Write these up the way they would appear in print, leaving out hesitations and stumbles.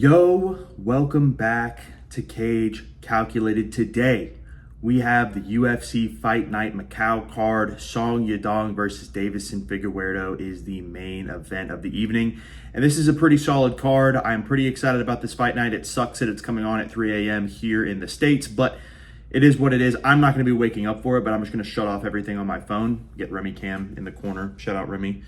Yo, welcome back to Cage Calculated. Today, we have the UFC Fight Night Macau card. Song Yadong versus Davison Figueiredo is the main event of the evening. And this is a pretty solid card. I'm pretty excited about this fight night. It sucks that it's coming on at 3 a.m. here in the States, but it is what it is. I'm not going to be waking up for it, but I'm just going to shut off everything on my phone. Get Remy Cam in the corner. Shout out Remy.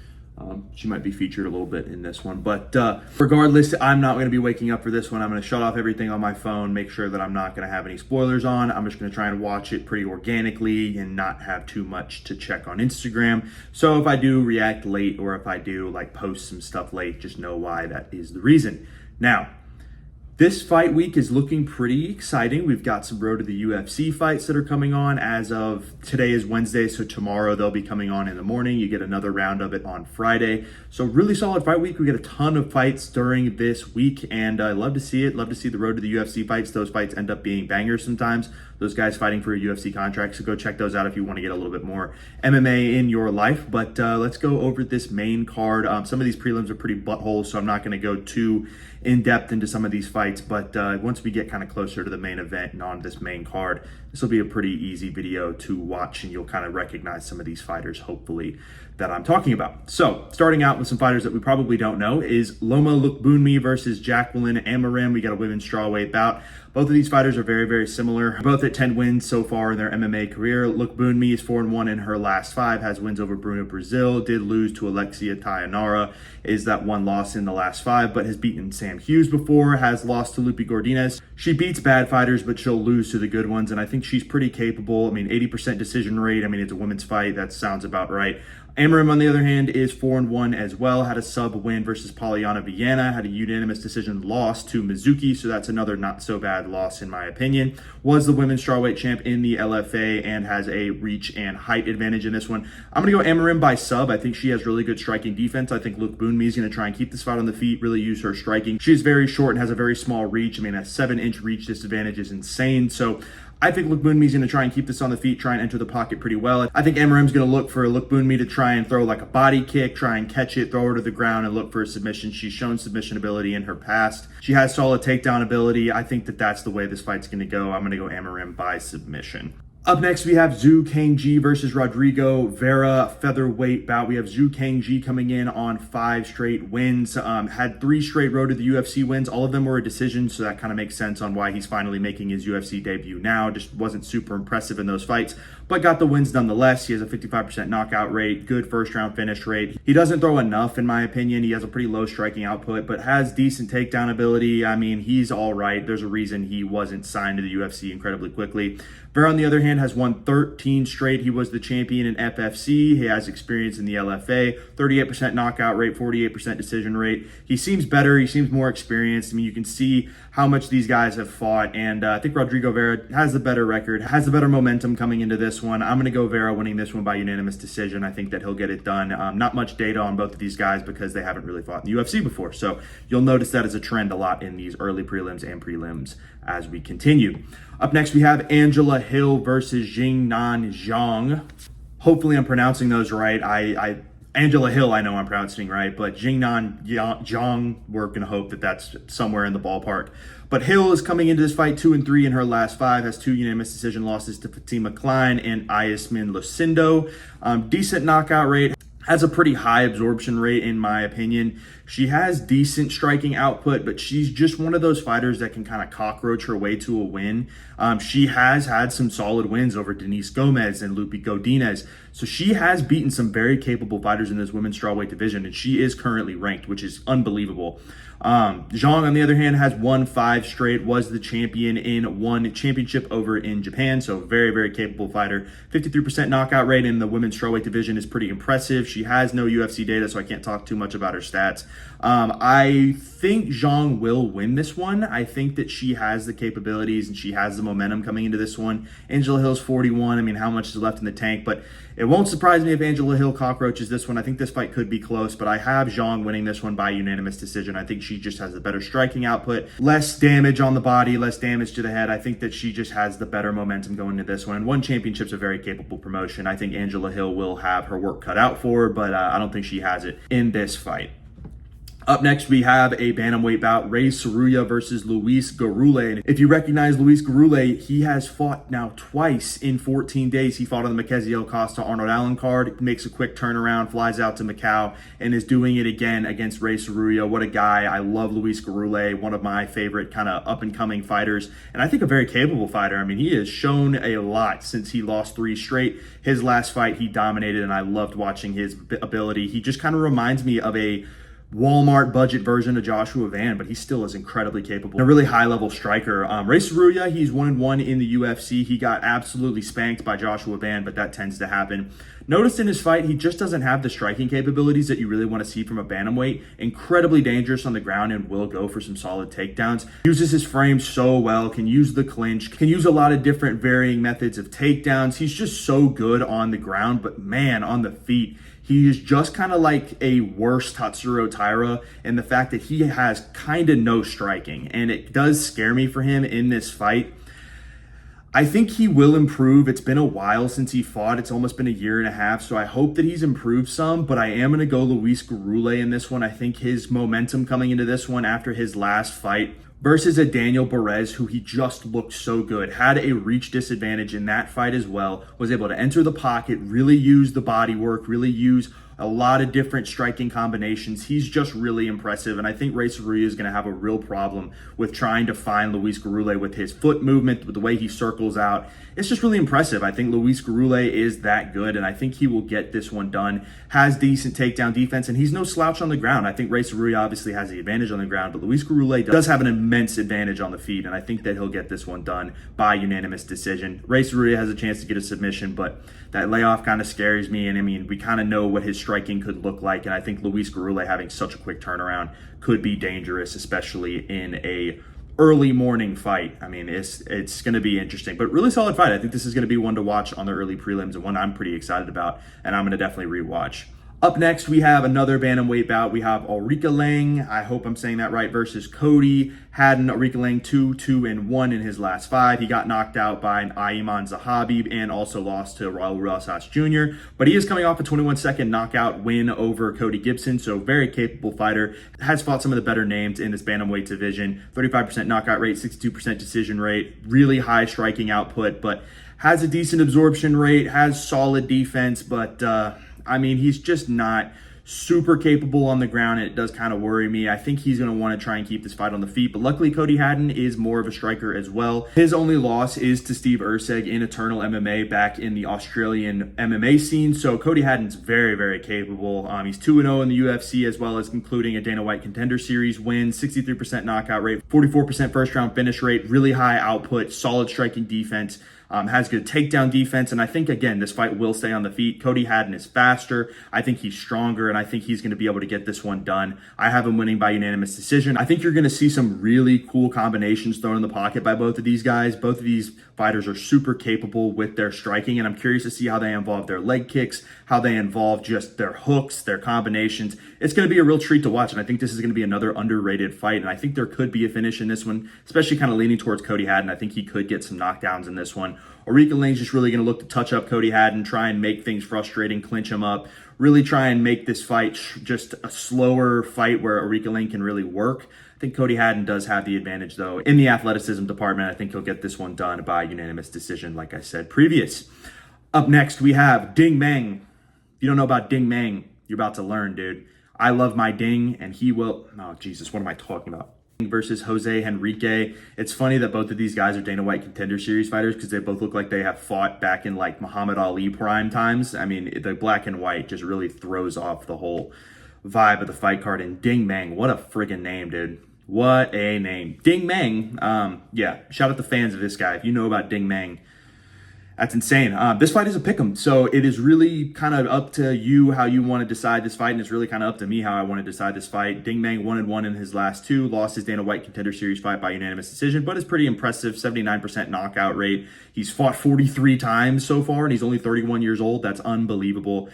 She might be featured a little bit in this one, but regardless, I'm not going to be waking up for this one. I'm going to shut off everything on my phone, make sure that I'm not going to have any spoilers on. I'm just going to try and watch it pretty organically and not have too much to check on Instagram. So if I do react late or if I do post some stuff late, just know why that is the reason. Now, this fight week is looking pretty exciting. We've got some road to the UFC fights that are coming on. As of today is Wednesday, so tomorrow they'll be coming on in the morning. You get another round of it on Friday. So really solid fight week. We get a ton of fights during this week, and I love to see it. Love to see the road to the UFC fights. Those fights end up being bangers sometimes. Those guys fighting for a UFC contract, so go check those out if you want to get a little bit more MMA in your life. But let's go over this main card. Some of these prelims are pretty buttholes, so I'm not going to go too in-depth into some of these fights, but once we get kind of closer to the main event and on this main card, this will be a pretty easy video to watch, and you'll kind of recognize some of these fighters, hopefully, that I'm talking about. So, starting out with some fighters that we probably don't know is Loma Lookboonmee versus Jacqueline Amarim. We got a women's strawweight bout. Both of these fighters are very, very similar. Both at 10 wins so far in their MMA career. Lookboonmee is 4-1 in her last 5, has wins over Bruna Brazil, did lose to Alexia Tayanara, is that one loss in the last 5, but has beaten Sam Hughes before, has lost to Lupe Godinez. She beats bad fighters, but she'll lose to the good ones, and I think she's pretty capable. I mean, 80% decision rate. I mean, it's a women's fight. That sounds about right. Amarim, on the other hand, is 4-1 as well. Had a sub win versus Polyana Viana. Had a unanimous decision loss to Mizuki, so that's another not so bad loss in my opinion. Was the women's strawweight champ in the LFA and has a reach and height advantage in this one. I'm going to go Amarim by sub. I think she has really good striking defense. I think Lookboonmee is going to try and keep this fight on the feet, really use her striking. She's very short and has a very small reach. I mean, a 7-inch reach disadvantage is insane. So I think Lookboonmee is going to try and keep this on the feet, try and enter the pocket pretty well. I think Amarim's going to look for Lookboonmee to try and throw like a body kick, try and catch it, throw her to the ground, and look for a submission. She's shown submission ability in her past. She has solid takedown ability. I think that that's the way this fight's going to go. I'm going to go Amarim by submission. Up next, we have Zhu Kangji versus Rodrigo Vera featherweight bout. We have Zhu Kangji coming in on 5 straight wins. Had 3 straight road to the UFC wins. All of them were a decision, so that kind of makes sense on why he's finally making his UFC debut now. Just wasn't super impressive in those fights, but got the wins nonetheless. He has a 55% knockout rate, good first-round finish rate. He doesn't throw enough, in my opinion. He has a pretty low striking output, but has decent takedown ability. I mean, he's all right. There's a reason he wasn't signed to the UFC incredibly quickly. Vera, on the other hand, has won 13 straight. He was the champion in FFC. He has experience in the LFA, 38% knockout rate, 48% decision rate. He seems better. He seems more experienced. I mean, you can see how much these guys have fought, and I think Rodrigo Vera has the better record, has the better momentum coming into this one. I'm going to go Vera winning this one by unanimous decision. I think that he'll get it done. Not much data on both of these guys because they haven't really fought in the UFC before, so you'll notice that as a trend a lot in these early prelims and prelims as we continue. Up next, we have Angela Hill versus Jingnan Zhang. Hopefully I'm pronouncing those right. Angela Hill, I know I'm pronouncing right, but Jingnan Zhang, we're going to hope that that's somewhere in the ballpark. But Hill is coming into this fight 2-3 in her last 5, has 2 unanimous decision losses to Fatima Klein and Yasmin Lucindo. Decent knockout rate. Has a pretty high absorption rate, in my opinion. She has decent striking output, but she's just one of those fighters that can kind of cockroach her way to a win. She has had some solid wins over Denise Gomez and Lupe Godinez. So she has beaten some very capable fighters in this women's strawweight division, and she is currently ranked, which is unbelievable. Zhang, on the other hand, has won 5 straight, was the champion in one championship over in Japan, so very, very capable fighter. 53% knockout rate in the women's strawweight division is pretty impressive. She has no UFC data, so I can't talk too much about her stats. I think Zhang will win this one. I think that she has the capabilities and she has the momentum coming into this one. Angela Hill's 41. I mean, how much is left in the tank? But it won't surprise me if Angela Hill cockroaches this one. I think this fight could be close, but I have Zhang winning this one by unanimous decision. I think she just has the better striking output, less damage on the body, less damage to the head. I think that she just has the better momentum going into this one. And one championship's a very capable promotion. I think Angela Hill will have her work cut out for her, but I don't think she has it in this fight. Up next, we have a bantamweight bout, Ray Saruya versus Luis Garule. And if you recognize Luis Garule, he has fought now twice in 14 days. He fought on the Mackenzie Costa Arnold Allen card, makes a quick turnaround, flies out to Macau, and is doing it again against Ray Saruya. What a guy. I love Luis Garule, one of my favorite kind of up-and-coming fighters, and I think a very capable fighter. I mean, he has shown a lot since he lost 3 straight. His last fight, he dominated, and I loved watching his ability. He just kind of reminds me of a Walmart budget version of Joshua Van, but he still is incredibly capable. A really high-level striker. Ray Saruya, he's 1-1 in the UFC. He got absolutely spanked by Joshua Van, but that tends to happen. Notice in his fight, he just doesn't have the striking capabilities that you really want to see from a bantamweight. Incredibly dangerous on the ground and will go for some solid takedowns. Uses his frame so well, can use the clinch, can use a lot of different varying methods of takedowns. He's just so good on the ground, but man, on the feet, he is just kind of like a worse Tatsuro Taira, and the fact that he has kind of no striking, and it does scare me for him in this fight. I think he will improve. It's been a while since he fought. It's almost been a year and a half, so I hope that he's improved some, but I am going to go Luis Garule in this one. I think his momentum coming into this one after his last fight versus a Daniel Perez, who he just looked so good, had a reach disadvantage in that fight as well, was able to enter the pocket, really use the body work, really use a lot of different striking combinations. He's just really impressive, and I think Ray Saruya is going to have a real problem with trying to find Luis Garule with his foot movement, with the way he circles out. It's just really impressive. I think Luis Garule is that good, and I think he will get this one done. Has decent takedown defense, and he's no slouch on the ground. I think Ray Saruya obviously has the advantage on the ground, but Luis Garule does have an immense advantage on the feet, and I think that he'll get this one done by unanimous decision. Ray Saruya has a chance to get a submission, but that layoff kind of scares me, and I mean, we kind of know what his striking could look like, and I think Luis Garule having such a quick turnaround could be dangerous, especially in a early morning fight. I mean, it's going to be interesting, but really solid fight. I think this is going to be one to watch on the early prelims and one I'm pretty excited about, and I'm going to definitely rewatch. Up next, we have another bantamweight bout. We have Ulrika Lang, I hope I'm saying that right, versus Cody Haddon. Ulrika Lang 2-1 in his last 5. He got knocked out by Ayman Zahabi and also lost to Raul Rosas Jr., but he is coming off a 21-second knockout win over Cody Gibson, so very capable fighter. Has fought some of the better names in this bantamweight division. 35% knockout rate, 62% decision rate, really high striking output, but has a decent absorption rate, has solid defense, but I mean, he's just not super capable on the ground, and it does kind of worry me. I think he's going to want to try and keep this fight on the feet, but luckily Cody Haddon is more of a striker as well. His only loss is to Steve Erceg in Eternal MMA back in the Australian MMA scene, so Cody Haddon's very, very capable. He's 2-0 in the UFC, as well as including a Dana White Contender Series win, 63% knockout rate, 44% first round finish rate, really high output, solid striking defense. Has good takedown defense, and I think, again, this fight will stay on the feet. Cody Haddon is faster. I think he's stronger, and I think he's going to be able to get this one done. I have him winning by unanimous decision. I think you're going to see some really cool combinations thrown in the pocket by both of these guys. Both of these fighters are super capable with their striking, and I'm curious to see how they involve their leg kicks, how they involve just their hooks, their combinations. It's going to be a real treat to watch, and I think this is going to be another underrated fight, and I think there could be a finish in this one, especially kind of leaning towards Cody Haddon. I think he could get some knockdowns in this one. Ulrika Lang's just really going to look to touch up Cody Haddon, try and make things frustrating, clinch him up, really try and make this fight just a slower fight where Ulrika Lang can really work. I think Cody Haddon does have the advantage, though. In the athleticism department, I think he'll get this one done by unanimous decision, like I said previous. Up next, we have Ding Meng. If you don't know about Ding Meng, you're about to learn, dude. I love my Ding, and he will... Oh, Jesus, what am I talking about? Versus Jose Henrique. It's funny that both of these guys are Dana White Contender Series fighters because they both look like they have fought back in like Muhammad Ali prime times. I mean, the black and white just really throws off the whole vibe of the fight card. And Ding Meng, what a friggin' name, dude. What a name. Ding Meng, yeah, shout out to fans of this guy. If you know about Ding Meng, that's insane. This fight is a pick'em, so it is really kind of up to you how you want to decide this fight, and it's really kind of up to me how I want to decide this fight. Ding Meng 1-1 in his last 2, lost his Dana White Contender Series fight by unanimous decision, but is pretty impressive, 79% knockout rate. He's fought 43 times so far, and he's only 31 years old. That's unbelievable.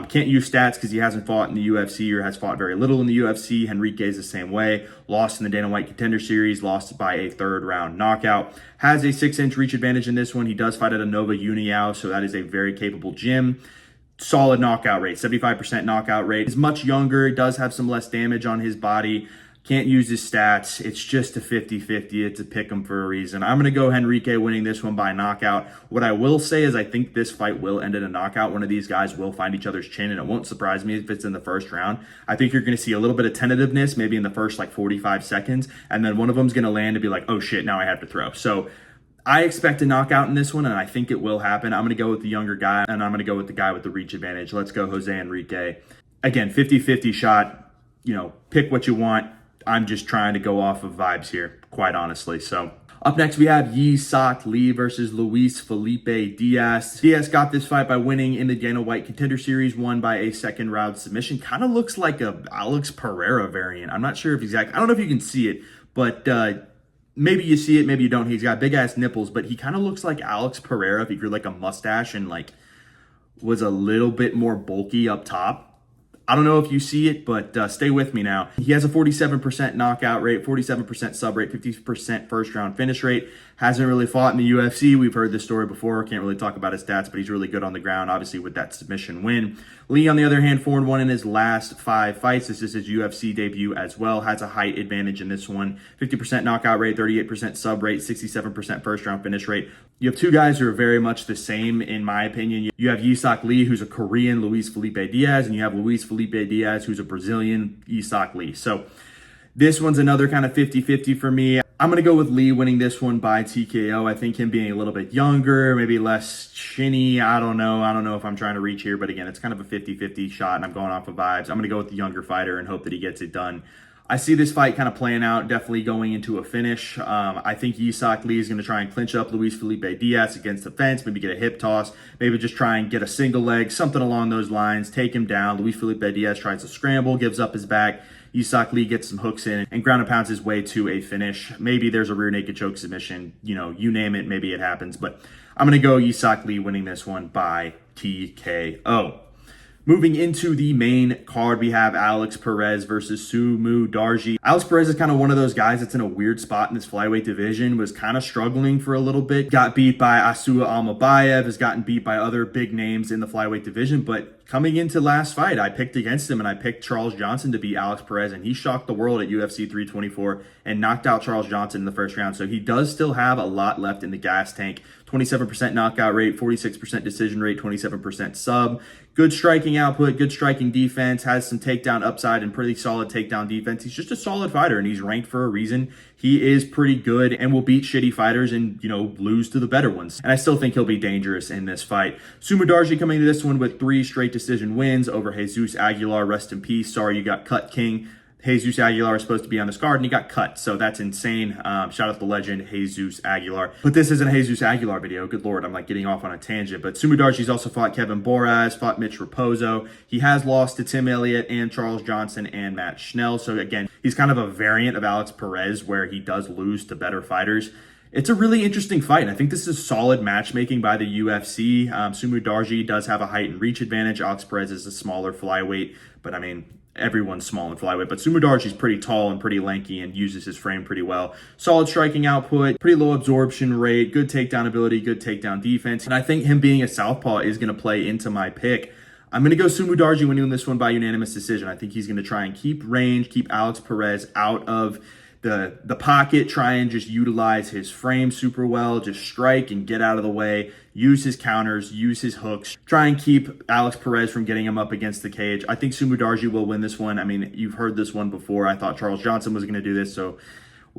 Can't use stats because he hasn't fought in the UFC or has fought very little in the UFC. Henrique is the same way. Lost in the Dana White Contender Series, lost by a 3rd round knockout. Has a 6-inch reach advantage in this one. He does fight at a Nova Uniao, so that is a very capable gym. solid knockout rate, 75% knockout rate. He's much younger, does have some less damage on his body. Can't use his stats. It's just a 50-50. It's a pick 'em for a reason. I'm going to go Henrique winning this one by knockout. What I will say is I think this fight will end in a knockout. One of these guys will find each other's chin, and it won't surprise me if it's in the first round. I think you're going to see a little bit of tentativeness, maybe in the first like 45 seconds, and then one of them's going to land and be like, oh shit, now I have to throw. So I expect a knockout in this one, and I think it will happen. I'm going to go with the younger guy, and I'm going to go with the guy with the reach advantage. Let's go Jose Henrique. Again, 50-50 shot. Pick what you want. I'm just trying to go off of vibes here, quite honestly. So up next, we have Yi Sok Lee versus Luis Felipe Diaz. Diaz got this fight by winning in the Dana White Contender Series, won by a second round submission. Kind of looks like a Alex Pereira variant. I'm not sure if I don't know if you can see it, but maybe you see it, maybe you don't. He's got big ass nipples, but he kind of looks like Alex Pereira if he grew like a mustache and like was a little bit more bulky up top. I don't know if you see it, but stay with me now. He has a 47% knockout rate, 47% sub rate, 50% first round finish rate. Hasn't really fought in the UFC. We've heard this story before. Can't really talk about his stats, but he's really good on the ground, obviously, with that submission win. Lee, on the other hand, 4-1 in his last 5 fights. This is his UFC debut as well. Has a height advantage in this one. 50% knockout rate, 38% sub rate, 67% first round finish rate. You have two guys who are very much the same, in my opinion. You have Yi Sok Lee, who's a Korean Luis Felipe Diaz, and you have Luis Felipe Diaz, who's a Brazilian Yi Sok Lee. So this one's another kind of 50-50 for me. I'm going to go with Lee winning this one by TKO. I think him being a little bit younger, maybe less chinny. I don't know if I'm trying to reach here, but again, it's kind of a 50-50 shot, and I'm going off of vibes. I'm going to go with the younger fighter and hope that he gets it done. I see this fight kind of playing out, definitely going into a finish. I think Yi Sok Lee is going to try and clinch up Luis Felipe Diaz against the fence, maybe get a hip toss, maybe just try and get a single leg, something along those lines, take him down. Luis Felipe Diaz tries to scramble, gives up his back. Yi Sok Lee gets some hooks in and ground and pounds his way to a finish. Maybe there's a rear naked choke submission. You name it, maybe it happens. But I'm going to go Yi Sok Lee winning this one by TKO. Moving into the main card, we have Alex Perez versus Sumu Darji. Alex Perez is kind of one of those guys that's in a weird spot in this flyweight division, was kind of struggling for a little bit. Got beat by Asua Almabayev, has gotten beat by other big names in the flyweight division, but coming into last fight, I picked against him and I picked Charles Johnson to beat Alex Perez, and he shocked the world at UFC 324 and knocked out Charles Johnson in the first round. So he does still have a lot left in the gas tank. 27% knockout rate, 46% decision rate, 27% sub. Good striking output, good striking defense, has some takedown upside and pretty solid takedown defense. He's just a solid fighter and he's ranked for a reason. He is pretty good and will beat shitty fighters and, lose to the better ones. And I still think he'll be dangerous in this fight. Sumu Darji coming to this one with 3 straight decision wins over Jesus Aguilar. Rest in peace. Sorry you got cut, King. Jesus Aguilar was supposed to be on this card and he got cut. So that's insane. Shout out the legend, Jesus Aguilar. But this isn't a Jesus Aguilar video. Good Lord, I'm like getting off on a tangent. But Sumu Darji's also fought Kevin Boraz, fought Mitch Raposo. He has lost to Tim Elliott and Charles Johnson and Matt Schnell. So again, he's kind of a variant of Alex Perez where he does lose to better fighters. It's a really interesting fight. I think this is solid matchmaking by the UFC. Sumu Darji does have a height and reach advantage. Alex Perez is a smaller flyweight, but I mean, everyone's small in flyweight, but Sumu Darji's pretty tall and pretty lanky and uses his frame pretty well. Solid striking output, pretty low absorption rate, good takedown ability, good takedown defense. And I think him being a southpaw is going to play into my pick. I'm going to go Sumu Darji winning this one by unanimous decision. I think he's going to try and keep range, keep Alex Perez out of the pocket, try and just utilize his frame super well, just strike and get out of the way, use his counters, use his hooks, try and keep Alex Perez from getting him up against the cage. I think Sumu Darji will win this one. I mean, you've heard this one before. I thought Charles Johnson was going to do this, so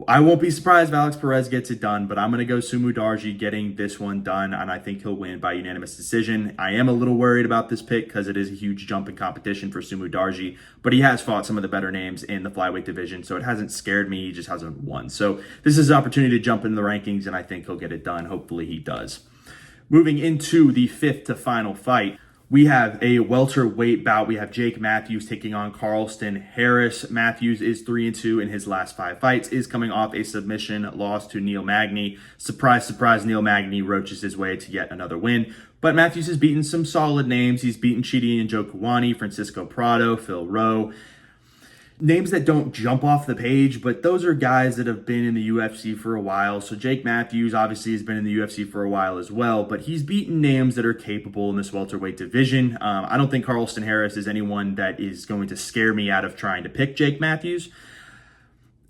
I won't be surprised if Alex Perez gets it done, but I'm going to go Sumu Darji getting this one done, and I think he'll win by unanimous decision. I am a little worried about this pick because it is a huge jump in competition for Sumu Darji, but he has fought some of the better names in the flyweight division, so it hasn't scared me. He just hasn't won. So this is an opportunity to jump in the rankings, and I think he'll get it done. Hopefully he does. Moving into the 5th to final fight, we have a welterweight bout. We have Jake Matthews taking on Carlston Harris. Matthews is 3-2 in his last 5 fights, is coming off a submission loss to Neil Magny. Surprise, surprise, Neil Magny roaches his way to yet another win. But Matthews has beaten some solid names. He's beaten Chidi and Joe Kawani, Francisco Prado, Phil Rowe. names that don't jump off the page, but those are guys that have been in the UFC for a while. So Jake Matthews obviously has been in the UFC for a while as well, but he's beaten names that are capable in this welterweight division. I don't think Carlston Harris is anyone that is going to scare me out of trying to pick Jake Matthews.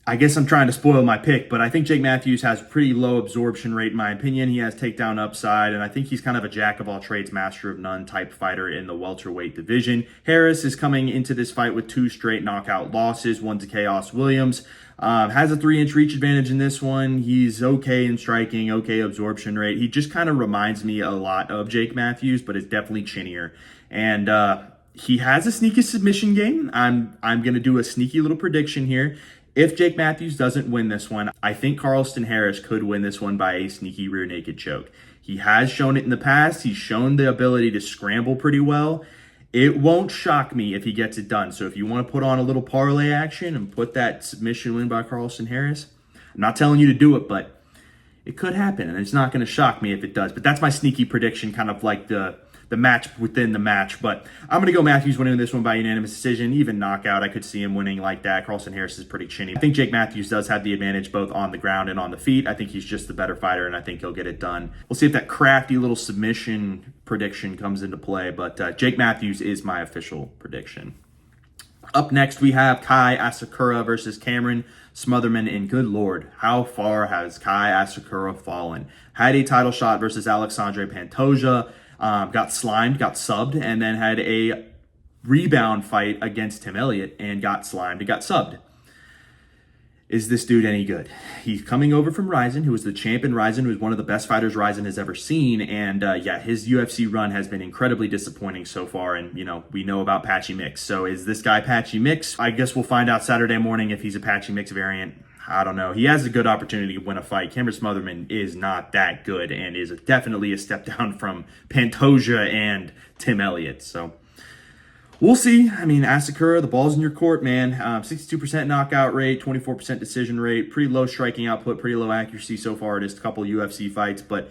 I guess I'm trying to spoil my pick, but I think Jake Matthews has pretty low absorption rate in my opinion. He has takedown upside, and I think he's kind of a jack of all trades, master of none type fighter in the welterweight division. Harris is coming into this fight with 2 straight knockout losses, one to Chaos Williams. Has a 3-inch reach advantage in this one. He's okay in striking, okay absorption rate. He just kind of reminds me a lot of Jake Matthews, but is definitely chinnier. And he has a sneaky submission game. I'm going to do a sneaky little prediction here. If Jake Matthews doesn't win this one, I think Carlston Harris could win this one by a sneaky rear naked choke. He has shown it in the past. He's shown the ability to scramble pretty well. It won't shock me if he gets it done. So if you want to put on a little parlay action and put that submission win by Carlston Harris, I'm not telling you to do it, but it could happen, and it's not going to shock me if it does. But that's my sneaky prediction, kind of like the match within the match. But I'm going to go Matthews winning this one by unanimous decision, even knockout. I could see him winning like that. Carlston Harris is pretty chinny. I think Jake Matthews does have the advantage both on the ground and on the feet. I think he's just the better fighter, and I think he'll get it done. We'll see if that crafty little submission prediction comes into play, but Jake Matthews is my official prediction. Up next, we have Kai Asakura versus Cameron Smotherman, and good Lord, how far has Kai Asakura fallen? Had a title shot versus Alexandre Pantoja, got slimed, got subbed, and then had a rebound fight against Tim Elliott and got slimed and got subbed. Is this dude any good? He's coming over from Rizin, who was the champ in Rizin, who is one of the best fighters Rizin has ever seen. And yeah, his UFC run has been incredibly disappointing so far. And, you know, we know about Patchy Mix. So is this guy Patchy Mix? I guess we'll find out Saturday morning if he's a Patchy Mix variant. I don't know. He has a good opportunity to win a fight. Cameron Smotherman is not that good and is definitely a step down from Pantoja and Tim Elliott. So we'll see. I mean, Asakura, the ball's in your court, man. 62% knockout rate, 24% decision rate, pretty low striking output, pretty low accuracy so far in his couple UFC fights. But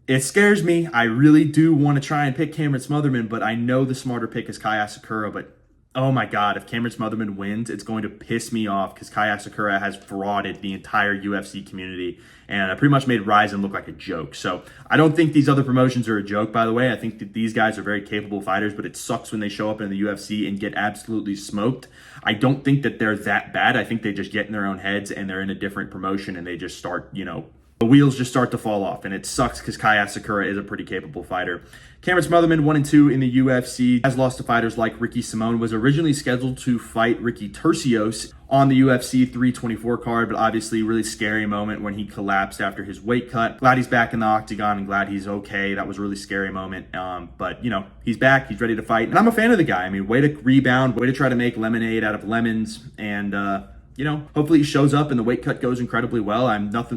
it scares me. I really do want to try and pick Cameron Smotherman, but I know the smarter pick is Kai Asakura. But oh my God, if Cameron Smotherman wins, it's going to piss me off because Kai Asakura has frauded the entire UFC community and pretty much made Rizin look like a joke. So I don't think these other promotions are a joke, by the way. I think that these guys are very capable fighters, but it sucks when they show up in the UFC and get absolutely smoked. I don't think that they're that bad. I think they just get in their own heads and they're in a different promotion and they just start, you know, the wheels just start to fall off, and it sucks because Kai Asakura is a pretty capable fighter. Cameron Smotherman, 1-2 in the UFC, has lost to fighters like Ricky Simone, was originally scheduled to fight Ricky Turcios on the UFC 324 card, but obviously really scary moment when he collapsed after his weight cut. Glad he's back in the octagon and glad he's okay. That was a really scary moment, but you know, he's back, he's ready to fight, and I'm a fan of the guy. I mean, way to rebound, way to try to make lemonade out of lemons, and you know, hopefully he shows up and the weight cut goes incredibly well.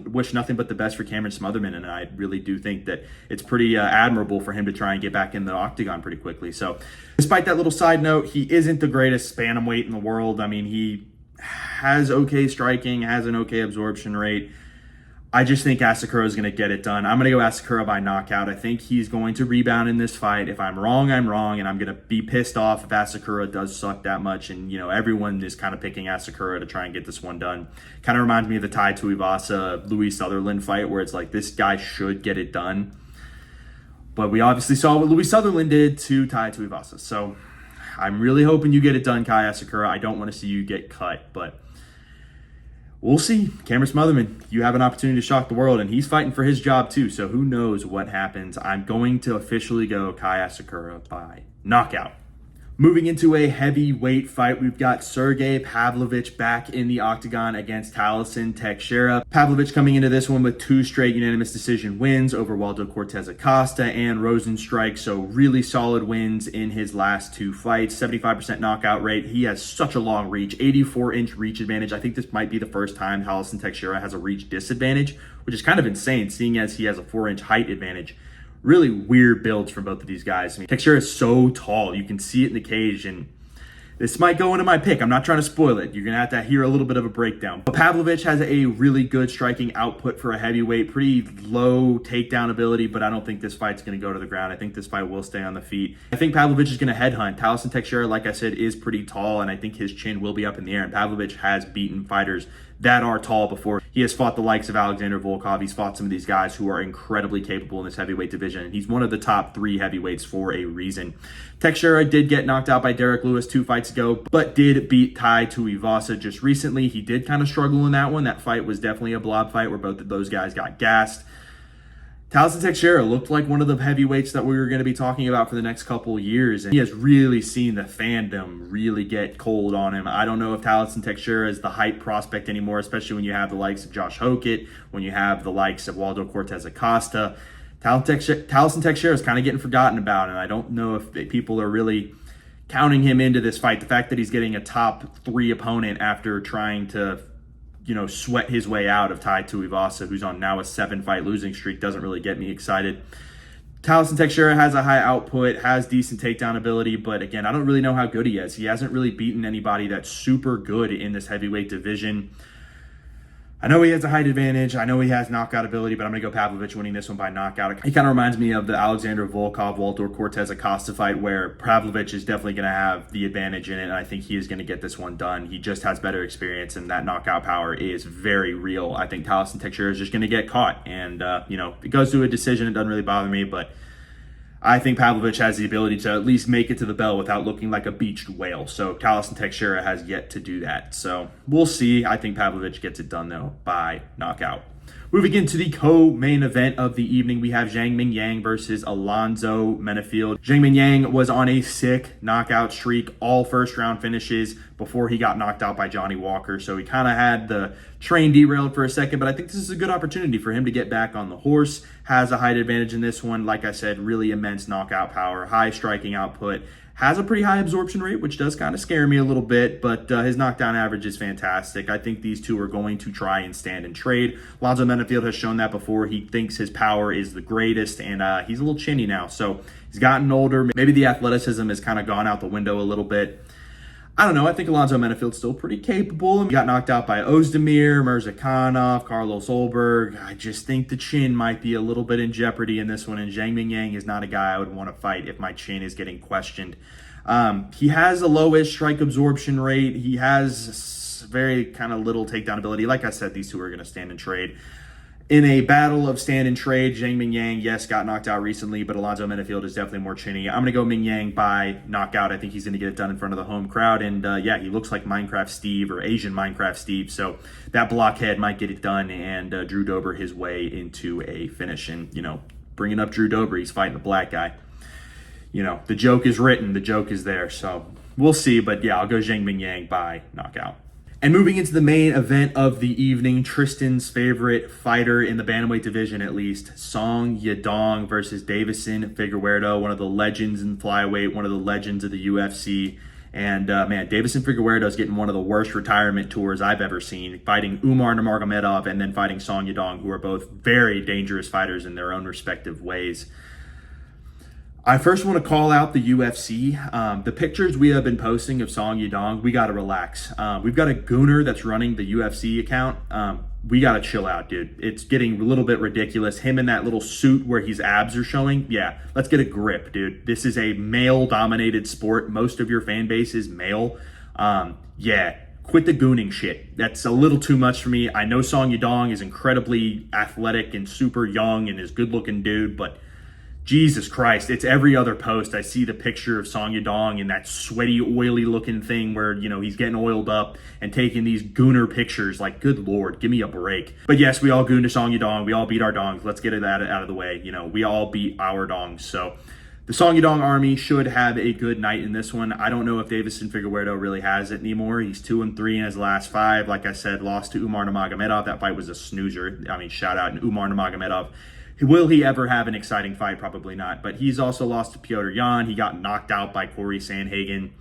Wish nothing but the best for Cameron Smotherman, and I really do think that it's pretty admirable for him to try and get back in the octagon pretty quickly. So, despite that little side note, he isn't the greatest bantamweight in the world. I mean, he has okay striking, has an okay absorption rate. I just think Asakura is going to get it done. I'm going to go Asakura by knockout. I think he's going to rebound in this fight. If I'm wrong, I'm wrong, and I'm going to be pissed off if Asakura does suck that much. And, you know, everyone is kind of picking Asakura to try and get this one done. Kind of reminds me of the Tai Tuivasa Louis Sutherland fight where it's like this guy should get it done. But we obviously saw what Louis Sutherland did to Tai Tuivasa. So I'm really hoping you get it done, Kai Asakura. I don't want to see you get cut, but we'll see. Cameron Smotherman, you have an opportunity to shock the world, and he's fighting for his job too, so who knows what happens. I'm going to officially go Kai Asakura by knockout. Moving into a heavyweight fight, we've got Sergey Pavlovich back in the octagon against Taliesin Teixeira. Pavlovich coming into this one with 2 straight unanimous decision wins over Waldo Cortez Acosta and Rosenstrike, so really solid wins in his last 2 fights. 75% knockout rate. He has such a long reach, 84-inch reach advantage. I think this might be the first time Taliesin Teixeira has a reach disadvantage, which is kind of insane seeing as he has a 4-inch height advantage. Really weird builds from both of these guys. I mean, Teixeira is so tall. You can see it in the cage, and This might go into my pick. I'm not trying to spoil it. You're going to have to hear a little bit of a breakdown. But Pavlovich has a really good striking output for a heavyweight, pretty low takedown ability, but I don't think this fight's going to go to the ground. I think this fight will stay on the feet. I think Pavlovich is going to headhunt. Talison Teixeira, like I said, is pretty tall, and I think his chin will be up in the air. And Pavlovich has beaten fighters that are tall before. He has fought the likes of Alexander Volkov. He's fought some of these guys who are incredibly capable in this heavyweight division. He's one of the top 3 heavyweights for a reason. Teixeira did get knocked out by Derek Lewis 2 fights ago, but did beat Tai Tuivasa just recently. He did kind of struggle in that one. That fight was definitely a blob fight where both of those guys got gassed. Talison Teixeira looked like one of the heavyweights that we were going to be talking about for the next couple of years, and he has really seen the fandom really get cold on him. I don't know if Talison Teixeira is the hype prospect anymore, especially when you have the likes of Josh Hokett, when you have the likes of Waldo Cortez Acosta. Talison Teixeira is kind of getting forgotten about, and I don't know if people are really counting him into this fight. The fact that he's getting a top 3 opponent after trying to sweat his way out of Tai Tuivasa, who's on now a 7-fight losing streak, doesn't really get me excited. Talison Teixeira has a high output, has decent takedown ability, but again, I don't really know how good he is. He hasn't really beaten anybody that's super good in this heavyweight division. I know he has a height advantage. I know he has knockout ability, but I'm going to go Pavlovich winning this one by knockout. He kind of reminds me of the Alexander Volkov, Walter Cortez Acosta fight, where Pavlovich is definitely going to have the advantage in it, and I think he is going to get this one done. He just has better experience, and that knockout power is very real. I think Talison Teixeira is just going to get caught, and, it goes to a decision. It doesn't really bother me, but I think Pavlovich has the ability to at least make it to the bell without looking like a beached whale. So Talison Teixeira has yet to do that. So we'll see. I think Pavlovich gets it done, though, by knockout. Moving into the co-main event of the evening, we have Zhang Mingyang versus Alonzo Menefield. Zhang Mingyang was on a sick knockout streak, all first-round finishes before he got knocked out by Johnny Walker. So he kind of had the train derailed for a second, but I think this is a good opportunity for him to get back on the horse. Has a height advantage in this one. Like I said, really immense knockout power, high striking output. Has a pretty high absorption rate, which does kind of scare me a little bit, but his knockdown average is fantastic. I think these two are going to try and stand and trade. Alonzo Menefield has shown that before. He thinks his power is the greatest, and he's a little chinny now. So he's gotten older. Maybe the athleticism has kind of gone out the window a little bit. I don't know. I think Alonzo Menefield's still pretty capable. He got knocked out by Ozdemir, Mirzakhanov, Carlos Olberg. I just think the chin might be a little bit in jeopardy in this one, and Zhang Mingyang is not a guy I would want to fight if my chin is getting questioned. He has a lowish strike absorption rate. He has very kind of little takedown ability. Like I said, these two are going to stand and trade. In a battle of stand and trade, Zhang Mingyang, yes, got knocked out recently, but Alonzo Menefield is definitely more chinny. I'm going to go Mingyang by knockout. I think he's going to get it done in front of the home crowd. And yeah, he looks like Minecraft Steve or Asian Minecraft Steve. So that blockhead might get it done, and Drew Dober his way into a finish. And, bringing up Drew Dober, he's fighting a black guy. The joke is written, the joke is there. So we'll see. But yeah, I'll go Zhang Mingyang by knockout. And moving into the main event of the evening, Tristan's favorite fighter in the bantamweight division, at least, Song Yadong versus Davison Figueiredo, one of the legends in flyweight, one of the legends of the UFC. And man, Davison Figueiredo is getting one of the worst retirement tours I've ever seen, fighting Umar Nurmagomedov and then fighting Song Yadong, who are both very dangerous fighters in their own respective ways. I first want to call out the UFC. The pictures we have been posting of Song Yadong, we got to relax. We've got a gooner that's running the UFC account. We got to chill out, dude. It's getting a little bit ridiculous. Him in that little suit where his abs are showing. Yeah, let's get a grip, dude. This is a male-dominated sport. Most of your fan base is male. Yeah, quit the gooning shit. That's a little too much for me. I know Song Yadong is incredibly athletic and super young and is a good-looking dude, but Jesus Christ, it's every other post. I see the picture of Song Yadong in that sweaty, oily looking thing where, he's getting oiled up and taking these gooner pictures. Like, good Lord, give me a break. But yes, we all goon to Song Yadong. We all beat our dongs. Let's get that out of the way. We all beat our dongs. So the Song Yadong army should have a good night in this one. I don't know if Davison Figueiredo really has it anymore. He's 2-3 in his last 5. Like I said, lost to Umar Nurmagomedov. That fight was a snoozer. Shout out to Umar Nurmagomedov. Will he ever have an exciting fight? Probably not. But he's also lost to Petr Yan. He got knocked out by Corey Sandhagen.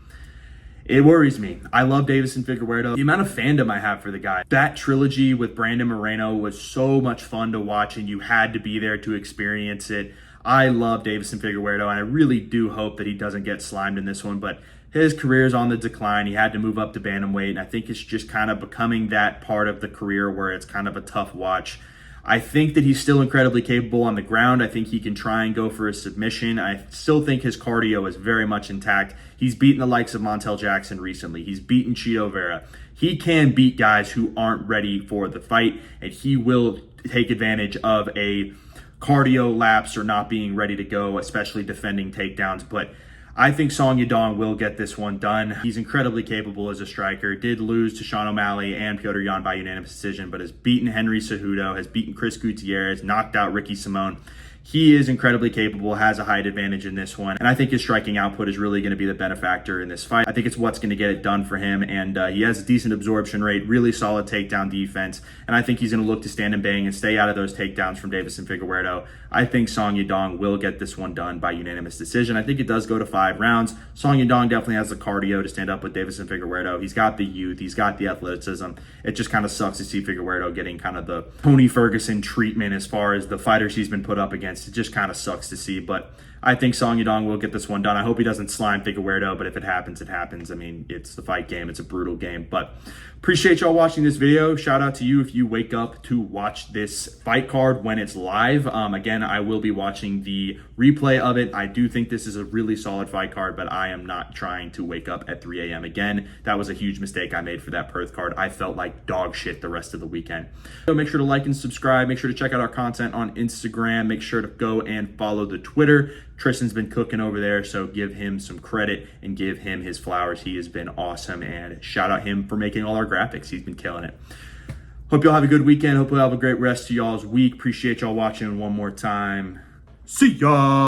It worries me. I love Davison Figueiredo. The amount of fandom I have for the guy. That trilogy with Brandon Moreno was so much fun to watch, and you had to be there to experience it. I love Davison Figueiredo, and I really do hope that he doesn't get slimed in this one. But his career is on the decline. He had to move up to bantamweight, and I think it's just kind of becoming that part of the career where it's kind of a tough watch. I think that he's still incredibly capable on the ground. I think he can try and go for a submission. I still think his cardio is very much intact. He's beaten the likes of Montel Jackson recently. He's beaten Chito Vera. He can beat guys who aren't ready for the fight, and he will take advantage of a cardio lapse or not being ready to go, especially defending takedowns. But I think Song Yadong will get this one done. He's incredibly capable as a striker. Did lose to Sean O'Malley and Petr Yan by unanimous decision, but has beaten Henry Cejudo, has beaten Chris Gutierrez, knocked out Ricky Simone. He is incredibly capable, has a height advantage in this one, and I think his striking output is really going to be the benefactor in this fight. I think it's what's going to get it done for him, and he has a decent absorption rate, really solid takedown defense, and I think he's going to look to stand and bang and stay out of those takedowns from Deiveson Figueiredo. I think Song Yadong will get this one done by unanimous decision. I think it does go to 5 rounds. Song Yadong definitely has the cardio to stand up with Deiveson Figueiredo. He's got the youth, he's got the athleticism. It just kind of sucks to see Figueiredo getting kind of the Tony Ferguson treatment as far as the fighters he's been put up against. It just kind of sucks to see, but I think Song Yadong will get this one done. I hope he doesn't slime Figueiredo, but if it happens, it happens. I mean, it's the fight game. It's a brutal game, but appreciate y'all watching this video. Shout out to you if you wake up to watch this fight card when it's live. Again, I will be watching the replay of it. I do think this is a really solid fight card, but I am not trying to wake up at 3 a.m. again. That was a huge mistake I made for that Perth card. I felt like dog shit the rest of the weekend. So make sure to like and subscribe. Make sure to check out our content on Instagram. Make sure to go and follow the Twitter. Tristan's been cooking over there, so give him some credit and give him his flowers. He has been awesome, and shout out him for making all our graphics. He's been killing it. Hope y'all have a good weekend. Hope y'all have a great rest of y'all's week. Appreciate y'all watching one more time. See ya!